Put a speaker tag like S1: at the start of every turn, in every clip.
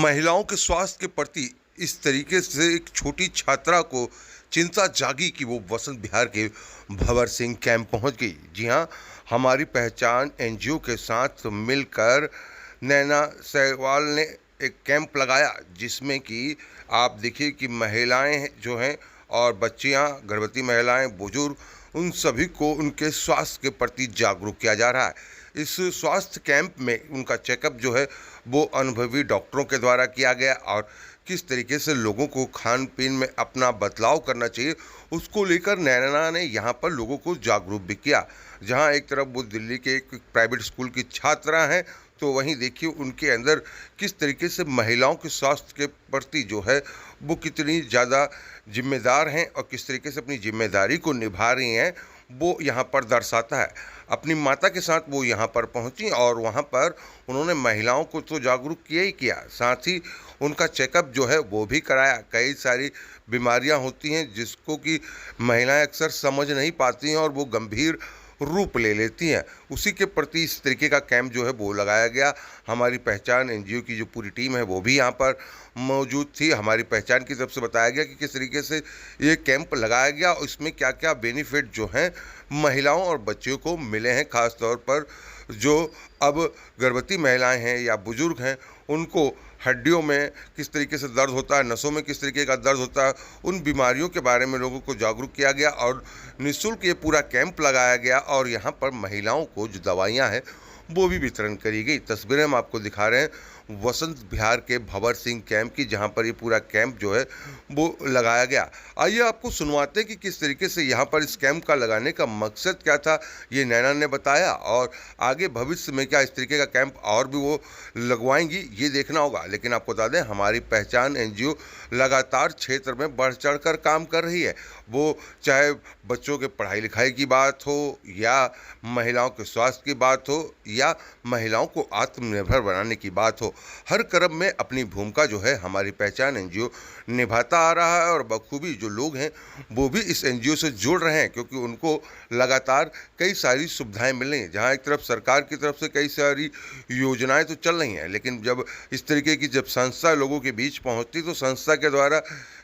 S1: महिलाओं के स्वास्थ्य के प्रति इस तरीके से एक छोटी छात्रा को चिंता जागी कि वो वसंत विहार के भंवर सिंह कैंप पहुंच गई। जी हाँ, हमारी पहचान एनजीओ के साथ मिलकर नैना सहवाल ने एक कैंप लगाया, जिसमें कि आप देखिए कि महिलाएं जो हैं और बच्चियां, गर्भवती महिलाएं, बुजुर्ग, उन सभी को उनके स्वास्थ्य के प्रति जागरूक किया जा रहा है। इस स्वास्थ्य कैंप में उनका चेकअप जो है वो अनुभवी डॉक्टरों के द्वारा किया गया और किस तरीके से लोगों को खान पीन में अपना बदलाव करना चाहिए, उसको लेकर नैना ने यहाँ पर लोगों को जागरूक भी किया। जहाँ एक तरफ वो दिल्ली के एक प्राइवेट स्कूल की छात्रा हैं, तो वहीं देखिए उनके अंदर किस तरीके से महिलाओं के स्वास्थ्य के प्रति जो है वो कितनी ज़्यादा जिम्मेदार हैं और किस तरीके से अपनी जिम्मेदारी को निभा रही हैं, वो यहाँ पर दर्शाता है। अपनी माता के साथ वो यहाँ पर पहुँची और वहाँ पर उन्होंने महिलाओं को तो जागरूक किया ही किया, साथ ही उनका चेकअप जो है वो भी कराया। कई सारी बीमारियाँ होती हैं जिसको कि महिलाएं अक्सर समझ नहीं पाती हैं और वो गंभीर रूप ले लेती हैं। उसी के प्रति इस तरीके का कैंप जो है वो लगाया गया। हमारी पहचान एनजीओ की जो पूरी टीम है वो भी यहाँ पर मौजूद थी। हमारी पहचान की तरफ से बताया गया कि किस तरीके से ये कैंप लगाया गया और इसमें क्या क्या बेनिफिट जो हैं महिलाओं और बच्चियों को मिले हैं। ख़ास तौर पर जो अब गर्भवती महिलाएं हैं या बुजुर्ग हैं, उनको हड्डियों में किस तरीके से दर्द होता है, नसों में किस तरीके का दर्द होता है, उन बीमारियों के बारे में लोगों को जागरूक किया गया और निःशुल्क ये पूरा कैंप लगाया गया और यहाँ पर महिलाओं को जो दवाइयाँ हैं वो भी वितरण करी गई। तस्वीरें हम आपको दिखा रहे हैं वसंत विहार के भंवर सिंह कैंप की, जहाँ पर ये पूरा कैंप जो है वो लगाया गया। आइए आपको सुनवाते हैं कि किस तरीके से यहाँ पर इस कैंप का लगाने का मकसद क्या था, ये नैना ने बताया और आगे भविष्य में क्या इस तरीके का कैंप और भी वो लगवाएंगी, ये देखना होगा। लेकिन आपको बता दें, हमारी पहचान एनजीओ लगातार क्षेत्र में बढ़ चढ़ कर काम कर रही है। वो चाहे बच्चों के पढ़ाई लिखाई की बात हो या महिलाओं के स्वास्थ्य की बात हो या महिलाओं को आत्मनिर्भर बनाने की बात हो, हर क्रम में अपनी भूमिका जो है हमारी पहचान एनजीओ निभाता आ रहा है। और बखूबी जो लोग हैं वो भी इस एनजीओ से जुड़ रहे हैं, क्योंकि उनको लगातार कई सारी सुविधाएं मिल रही हैं। जहां एक तरफ सरकार की तरफ से कई सारी योजनाएं तो चल रही हैं, लेकिन जब इस तरीके की जब संस्था लोगों के बीच पहुंचती तो संस्था के द्वारा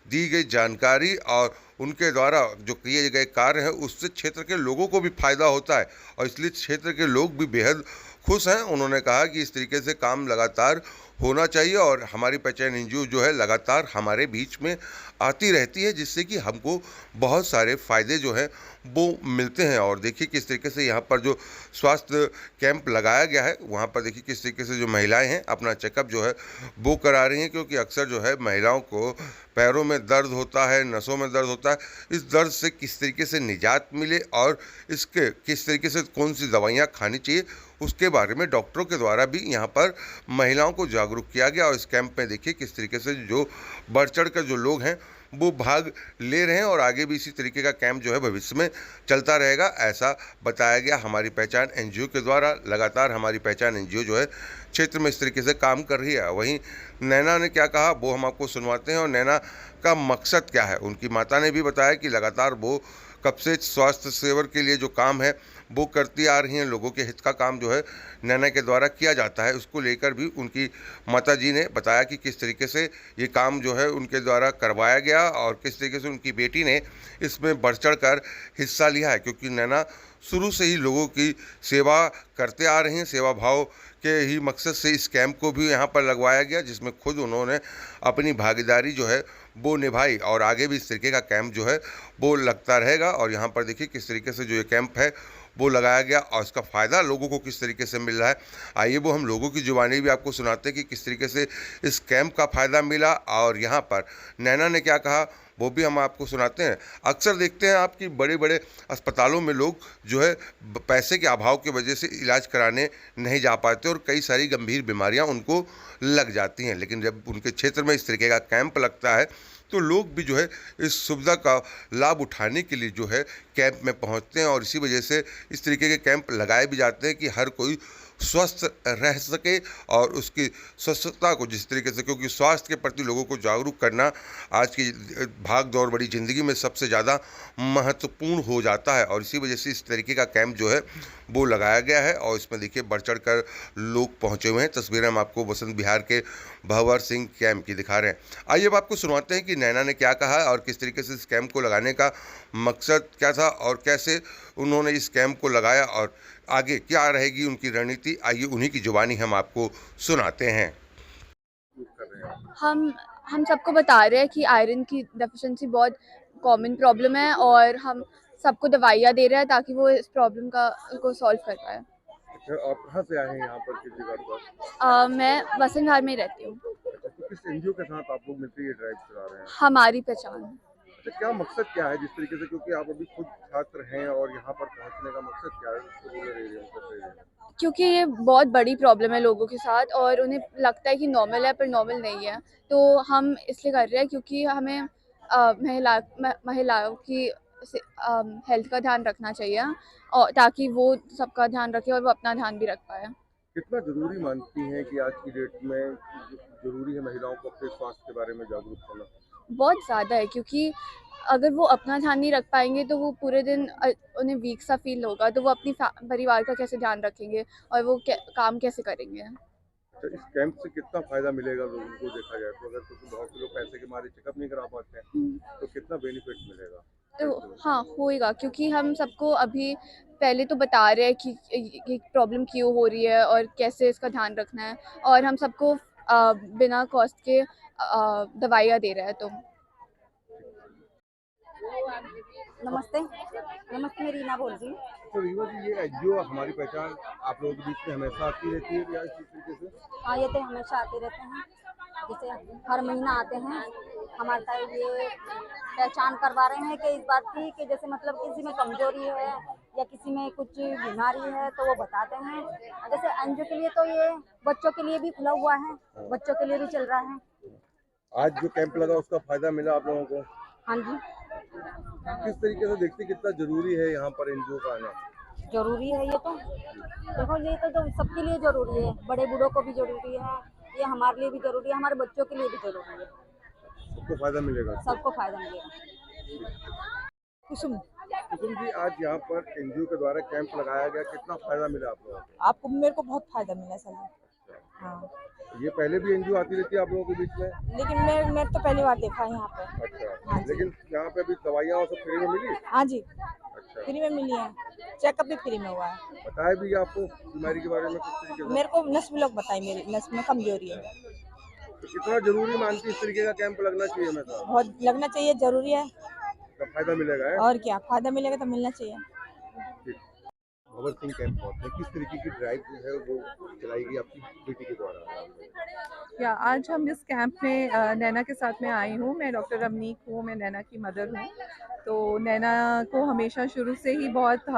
S1: दी गई जानकारी और उनके द्वारा जो किए गए कार्य हैं उससे क्षेत्र के लोगों को भी फायदा होता है और इसलिए क्षेत्र के लोग भी बेहद खुश हैं। उन्होंने कहा कि इस तरीके से काम लगातार होना चाहिए और हमारी पहचान एनजीओ जो है लगातार हमारे बीच में आती रहती है, जिससे कि हमको बहुत सारे फ़ायदे जो हैं वो मिलते हैं। और देखिए किस तरीके से यहाँ पर जो स्वास्थ्य कैंप लगाया गया है, वहाँ पर देखिए किस तरीके से जो महिलाएं हैं अपना चेकअप जो है वो करा रही हैं, क्योंकि अक्सर जो है महिलाओं को पैरों में दर्द होता है, नसों में दर्द होता है। इस दर्द से किस तरीके से निजात मिले और इसके किस तरीके से कौन सी दवाइयाँ खानी चाहिए, उसके बारे में डॉक्टरों के द्वारा भी यहाँ पर महिलाओं को जागरूक किया गया। और इस कैंप में देखिए किस तरीके से जो बढ़ चढ़ कर जो लोग हैं वो भाग ले रहे हैं और आगे भी इसी तरीके का कैंप जो है भविष्य में चलता रहेगा, ऐसा बताया गया हमारी पहचान एनजीओ के द्वारा। लगातार हमारी पहचान एनजीओ जो है क्षेत्र में इस तरीके से काम कर रही है। वहीं नैना ने क्या कहा वो हम आपको सुनवाते हैं और नैना का मकसद क्या है। उनकी माता ने भी बताया कि लगातार वो कब से स्वास्थ्य सेवा के लिए जो काम है वो करती आ रही हैं। लोगों के हित का काम जो है नैना के द्वारा किया जाता है, उसको लेकर भी उनकी माताजी ने बताया कि किस तरीके से ये काम जो है उनके द्वारा करवाया गया और किस तरीके से उनकी बेटी ने इसमें बढ़ चढ़ कर हिस्सा लिया है, क्योंकि नैना शुरू से ही लोगों की सेवा करते आ रही हैं। सेवा भाव के ही मकसद से इस कैंप को भी यहाँ पर लगवाया गया, जिसमें खुद उन्होंने अपनी भागीदारी जो है वो निभाई और आगे भी इस तरीके का कैंप जो है वो लगता रहेगा। और यहाँ पर देखिए किस तरीके से जो ये कैंप है वो लगाया गया और इसका फ़ायदा लोगों को किस तरीके से मिल रहा है। आइए वो हम लोगों की जुबानी भी आपको सुनाते हैं कि किस तरीके से इस कैंप का फ़ायदा मिला और यहाँ पर नैना ने क्या कहा वो भी हम आपको सुनाते हैं। अक्सर देखते हैं आपकी बड़े बड़े अस्पतालों में लोग जो है पैसे के अभाव की वजह से इलाज कराने नहीं जा पाते और कई सारी गंभीर बीमारियां उनको लग जाती हैं, लेकिन जब उनके क्षेत्र में इस तरीके का कैंप लगता है तो लोग भी जो है इस सुविधा का लाभ उठाने के लिए जो है कैंप में पहुंचते हैं और इसी वजह से इस तरीके के कैंप लगाए भी जाते हैं कि हर कोई स्वस्थ रह सके और उसकी स्वस्थता को जिस तरीके से, क्योंकि स्वास्थ्य के प्रति लोगों को जागरूक करना आज की भाग दौड़ बड़ी ज़िंदगी में सबसे ज़्यादा महत्वपूर्ण हो जाता है और इसी वजह से इस तरीके का कैंप जो है वो लगाया गया है और इसमें देखिए बढ़ चढ़ कर लोग पहुंचे हुए हैं। तस्वीरें हम आपको वसंत विहार के भंवर सिंह कैंप की दिखा रहे हैं। आइए अब आपको सुनवाते हैं कि नैना ने क्या कहा और किस तरीके से इस कैंप को लगाने का मकसद क्या था और कैसे उन्होंने इस कैंप को लगाया और आगे क्या रहेगी उनकी रणनीति। आइए उन्हीं की जुबानी हम आपको सुनाते हैं।
S2: हम हम सबको बता रहे हैं कि आयरन की डेफिशिएंसी बहुत कॉमन प्रॉब्लम है और हम सबको दवाइयाँ दे रहे हैं ताकि वो इस प्रॉब्लम को सॉल्व कर पाए।
S3: अच्छा, आप कहाँ से आए हैं यहाँ पर किस जगह पर?
S2: मैं वसंत विहार में रहती हूँ।
S3: अच्छा, तो किस एनजीओ के साथ आप लोग मिलकर ये ड्राइव चला रहे हैं?
S2: हमारी पहचान।
S3: अच्छा, क्या मकसद क्या है जिस तरीके से, क्योंकि आप अभी खुद छात्र हैं और यहाँ पर पहुँचने का मकसद क्या है रूरल एरिया में?
S2: क्योंकि ये बहुत बड़ी प्रॉब्लम है लोगों के साथ और उन्हें लगता है कि नॉर्मल है पर नॉर्मल नहीं है। तो हम इसलिए कर रहे हैं क्योंकि हमें महिलाओं की हेल्थ का ध्यान रखना चाहिए और ताकि वो सबका ध्यान रखे और वो अपना ध्यान भी रख पाए।
S3: कितना जरूरी मानती हैं कि आज की डेट में जरूरी है महिलाओं को अपने स्वास्थ्य के बारे में जागरूक करना?
S2: बहुत ज़्यादा है क्योंकि अगर वो अपना ध्यान नहीं रख पाएँगे तो वो पूरे दिन उन्हें वीक सा फ़ील होगा, तो वो अपनी परिवार का कैसे ध्यान रखेंगे और वो काम कैसे करेंगे?
S3: अच्छा, इस कैंप से कितना फायदा मिलेगा लोगों को देखा जाए तो? अगर क्योंकि बहुत से लोग पैसे के मारे चेकअप नहीं करा पाते हैं,
S2: हुँ,
S3: तो कितना बेनिफिट मिलेगा?
S2: तो हाँ, होएगा क्योंकि हम सबको अभी पहले तो बता रहे हैं कि ये प्रॉब्लम क्यों हो रही है और कैसे इसका ध्यान रखना है और हम सबको बिना कॉस्ट के दवाइयाँ दे रहे हैं तो।
S4: नमस्ते। नमस्ते, मैं रीना बोल रही हूँ।
S3: तो रीवा जी, ये एनजीओ हमारी पहचान आप लोगों के बीच में हमेशा आती रहती है या इसी तरीके से?
S4: हाँ, ये तो हमेशा आते रहते हैं, जैसे हर महीना आते हैं। हमारे साथ ये पहचान करवा रहे हैं कि इस बात की कि जैसे मतलब किसी में कमज़ोरी है या किसी में कुछ बीमारी है तो वो बताते हैं। जैसे एनजीओ के लिए तो ये बच्चों के लिए भी खुला हुआ है, बच्चों के लिए भी चल रहा है।
S3: आज जो कैंप लगा उसका फायदा मिला आप लोगों को?
S4: हाँ जी,
S3: किस तरीके से देखते कितना जरूरी है यहाँ पर एनजीओ का आना?
S4: ज़रूरी है ये तो। देखो, ये तो सबके लिए ज़रूरी है, बड़े बूढ़ों को भी ज़रूरी है, ये हमारे लिए भी ज़रूरी है, हमारे बच्चों के लिए भी ज़रूरी है।
S3: सबको फायदा मिलेगा?
S4: सबको फ़ायदा मिलेगा। कुसुम।
S3: कुसुम जी, आज यहाँ पर एनजीओ के द्वारा कैंप लगाया गया, कितना फायदा मिला आप लोगों को?
S5: आपको मेरे को बहुत फ़ायदा मिला सर। हाँ,
S3: ये पहले भी एनजीओ आती रहती है आप लोगों के बीच में?
S5: लेकिन मैं तो पहली बार देखा है यहाँ पे।
S3: अच्छा,
S5: हाँ जी।
S3: लेकिन यहाँ पे अभी दवाइयाँ और सब फ्री में मिली?
S5: हाँ जी,
S3: अच्छा,
S5: फ्री में मिली है, चेकअप भी फ्री में हुआ है।
S3: बताया भी आपको बीमारी के बारे में किस तरीके से?
S5: मेरे को नस ब्लॉक बताई, मेरी नस में कमजोरी है।
S3: तो कितना जरूरी मानती है इस तरीके का कैंप लगना चाहिए हमेशा?
S5: बहुत लगना चाहिए, ज़रूरी है।
S3: तो फायदा मिलेगा है?
S5: और क्या, फ़ायदा मिलेगा तो मिलना चाहिए।
S3: ठीक। भंवर सिंह कैंप पहुंचे, किस तरीके की ड्राइव जो है वो चलाई गई आपकी बेटी के द्वारा?
S6: या आज हम इस कैंप में नैना के साथ में आई हूँ। मैं डॉक्टर रमनीक हूँ, मैं नैना की मदर हूँ। तो नैना को हमेशा शुरू से ही बहुत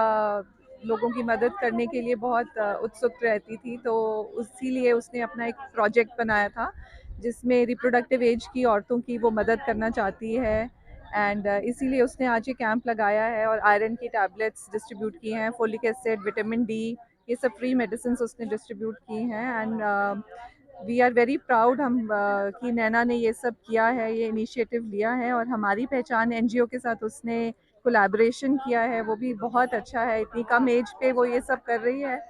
S6: लोगों की मदद करने के लिए बहुत उत्सुक रहती थी, तो इसीलिए उसने अपना एक प्रोजेक्ट बनाया था जिसमें रिप्रोडक्टिव एज की औरतों की वो मदद करना चाहती है। एंड इसीलिए उसने आज ये कैंप लगाया है और आयरन की टैबलेट्स डिस्ट्रीब्यूट की हैं, फोलिक एसिड, विटामिन डी, ये सब फ्री मेडिसिन उसने डिस्ट्रीब्यूट की हैं। And we are very proud हम कि नैना ने ये सब किया है, ये इनिशिएटिव लिया है और हमारी पहचान एनजीओ के साथ उसने कोलैबोरेशन किया है, वो भी बहुत अच्छा है। इतनी कम एज पे वो ये सब कर रही है,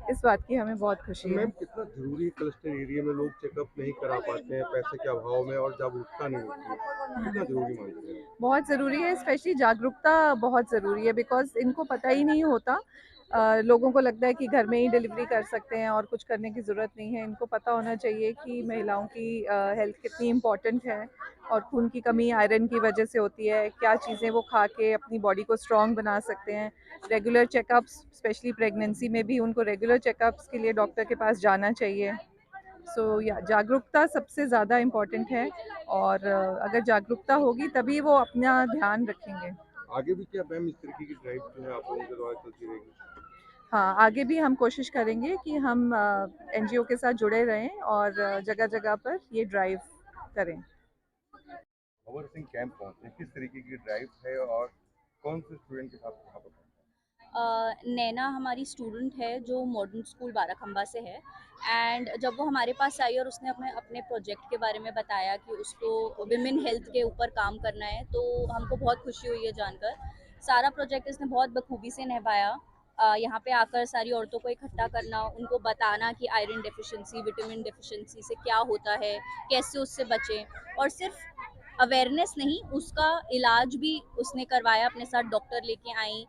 S6: इस बात की हमें बहुत
S3: तो
S6: खुशी है।
S3: मैम, कितना जरूरी है क्लस्टर एरिया में लोग चेकअप नहीं करा पाते हैं पैसे के अभाव में और जागरूकता नहीं होती है, कितना जरूरी मानते हैं?
S6: बहुत ज़रूरी है, स्पेशली जागरूकता बहुत ज़रूरी है बिकॉज़ इनको पता ही नहीं होता। लोगों को लगता है कि घर में ही डिलीवरी कर सकते हैं और कुछ करने की ज़रूरत नहीं है। इनको पता होना चाहिए कि महिलाओं की हेल्थ कितनी इम्पॉर्टेंट है और खून की कमी आयरन की वजह से होती है। क्या चीज़ें वो खा के अपनी बॉडी को स्ट्रॉन्ग बना सकते हैं। रेगुलर चेकअप्स, स्पेशली प्रेगनेंसी में भी उनको रेगुलर चेकअप्स के लिए डॉक्टर के पास जाना चाहिए। या जागरूकता सबसे ज़्यादा इम्पॉर्टेंट है और अगर जागरूकता होगी तभी वो अपना ध्यान रखेंगे।
S3: आगे भी क्या मैम इस तरीके की ड्राइव जो है आप लोगों के द्वारा चलती रहेगी?
S6: हाँ, आगे भी हम कोशिश करेंगे कि हम एनजीओ के साथ जुड़े रहें और जगह-जगह पर ये ड्राइव करें।
S3: भंवर सिंह कैंप पहुंचे, किस तरीके की ड्राइव है और कौन से स्टूडेंट के साथ वहाँ पर पहुंचे?
S7: नैना हमारी स्टूडेंट है जो मॉडर्न स्कूल बाराखंबा से है। एंड जब वो हमारे पास आई और उसने अपने अपने प्रोजेक्ट के बारे में बताया कि उसको विमेन हेल्थ के ऊपर काम करना है, तो हमको बहुत खुशी हुई है जानकर। सारा प्रोजेक्ट इसने बहुत बखूबी से निभाया यहाँ पे आकर सारी औरतों को इकट्ठा करना, उनको बताना कि आयरन डेफिशिएंसी, विटामिन डेफिशिएंसी से क्या होता है, कैसे उससे बचें। और सिर्फ अवेयरनेस नहीं, उसका इलाज भी उसने करवाया, अपने साथ डॉक्टर लेके आई,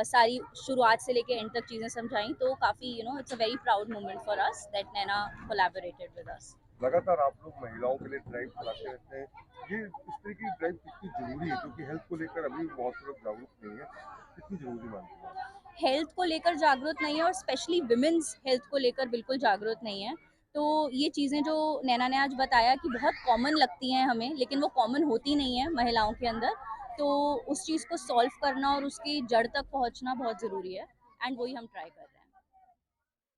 S7: सारी शुरुआत से लेके एंड तक चीज़ें समझाई। तो काफ़ी it's a very proud moment for us that Naina collaborated with us.
S3: लगातार आप लोग महिलाओं के लिए ड्राइव चलाते रहते हैं, ये इस तरह की ड्राइव कितनी जरूरी है, क्योंकि हेल्थ को लेकर अभी भी बहुत से लोग जागरूक नहीं है, कितनी जरूरी मानते हैं?
S7: हेल्थ को लेकर जागरूक नहीं है, और स्पेशली विमेंस हेल्थ को लेकर बिल्कुल जागरूक नहीं है। तो ये चीज़ें जो नैना ने आज बताया कि बहुत कॉमन लगती हैं हमें, लेकिन वो कॉमन होती नहीं है महिलाओं के अंदर। तो उस चीज़ को सॉल्व करना और उसकी जड़ तक पहुंचना बहुत ज़रूरी है, एंड वही हम ट्राई कर रहे हैं।